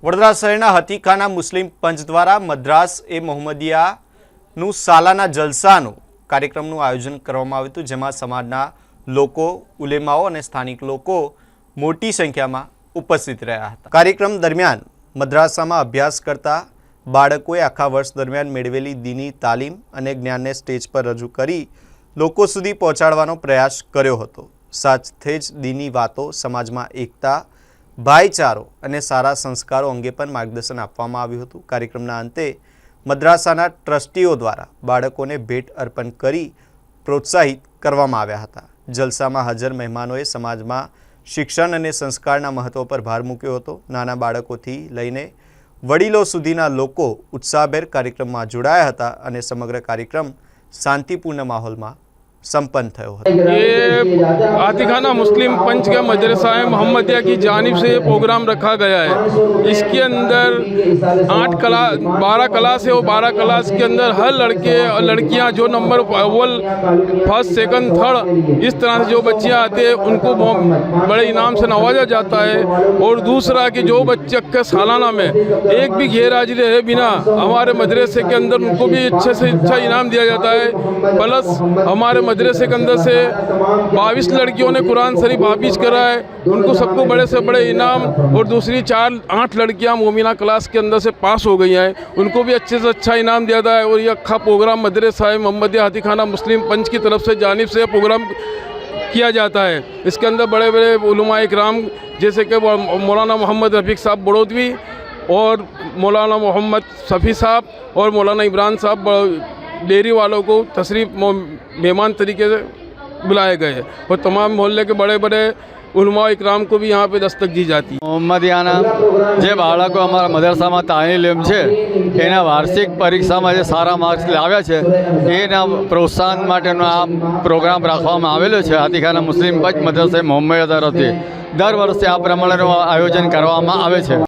વડોદરા શહેરના હતીખાના મુસ્લિમ પંચ દ્વારા મદ્રાસ એ મોહમ્મદિયાનું સાલાના જલસાનું કાર્યક્રમનું આયોજન કરવામાં આવ્યું હતું, જેમાં સમાજના લોકો, ઉલેમાઓ અને સ્થાનિક લોકો મોટી સંખ્યામાં ઉપસ્થિત રહ્યા હતા। કાર્યક્રમ દરમિયાન મદ્રાસામાં અભ્યાસ કરતા બાળકોએ આખા વર્ષ દરમિયાન મેળવેલી દીની તાલીમ અને જ્ઞાનને સ્ટેજ પર રજૂ કરી લોકો સુધી પહોંચાડવાનો પ્રયાસ કર્યો હતો। સાથે જ દીની વાતો, સમાજમાં એકતા, ભાઈચારો અને સારા સંસ્કારો અંગે પણ માર્ગદર્શન આપવામાં આવ્યું હતું। કાર્યક્રમના અંતે મદ્રાસાના ટ્રસ્ટીઓ દ્વારા બાળકોને ભેટ અર્પણ કરી પ્રોત્સાહિત કરવામાં આવ્યા હતા। જલસામાં હાજર મહેમાનોએ સમાજમાં શિક્ષણ અને સંસ્કારના મહત્વ પર ભાર મૂક્યો હતો। નાના બાળકોથી લઈને વડીલો સુધીના લોકો ઉત્સાહભેર કાર્યક્રમમાં જોડાયા હતા અને સમગ્ર કાર્યક્રમ शांतिपूर्ण माहौल में संपन्न थयो है। ये हाथीखाना मुस्लिम पंच के मदरसा मोहम्मदिया की जानिब से ये प्रोग्राम रखा गया है। इसके अंदर 12 क्लास है और 12 क्लास के अंदर हर लड़के और लड़कियां जो नंबर अव्वल, फर्स्ट, सेकंड, थर्ड इस तरह से जो बच्चियां आते हैं उनको बड़े इनाम से नवाजा जाता है। और दूसरा कि जो बच्चे के सालाना में एक भी गैरहाजिरी रहे बिना हमारे मदरसे के अंदर उनको भी अच्छे से अच्छा इनाम दिया जाता है। प्लस हमारे मदरसे के अंदर से 22 लड़कियों ने कुरान शरीफ हाफिज करा है, उनको सबको बड़े से बड़े इनाम, और दूसरी 8 लड़कियां मोमिना क्लास के अंदर से पास हो गई हैं, उनको भी अच्छे से अच्छा इनाम दिया जाता है। और ये अक्खा प्रोग्राम मदरसा मोहम्मदिया हाथीखाना मुस्लिम पंच की तरफ से जानिब से प्रोग्राम किया जाता है। इसके अंदर बड़े बड़े उलमा इकराम जैसे कि मौलाना मोहम्मद रफ़ीक साहब बड़ौदवी और मौलाना मोहम्मद शफ़ी साहब और मौलाना इमरान साहब डेयरी वालों को तशरीफ़ मेहमान तरीके से बुलाए गए और तमाम मोहल्ले के बड़े बड़े उलमा इकराम को भी यहाँ पे दस्तक दी जाती है। मोहम्मदियाना जे बाळको अमारा मदरसा में तालीम है एना वार्षिक परीक्षा में जे सारा मार्क्स लाव्या छे एना प्रोत्साहन माटेनो आ प्रोग्राम राखवामां आवेलो छे। हाथीखाना मुस्लिम पंच मदरसा मोहम्मदिया तरफथी दर वर्षे आ प्रमाणेनुं आयोजन करवामां आवे छे।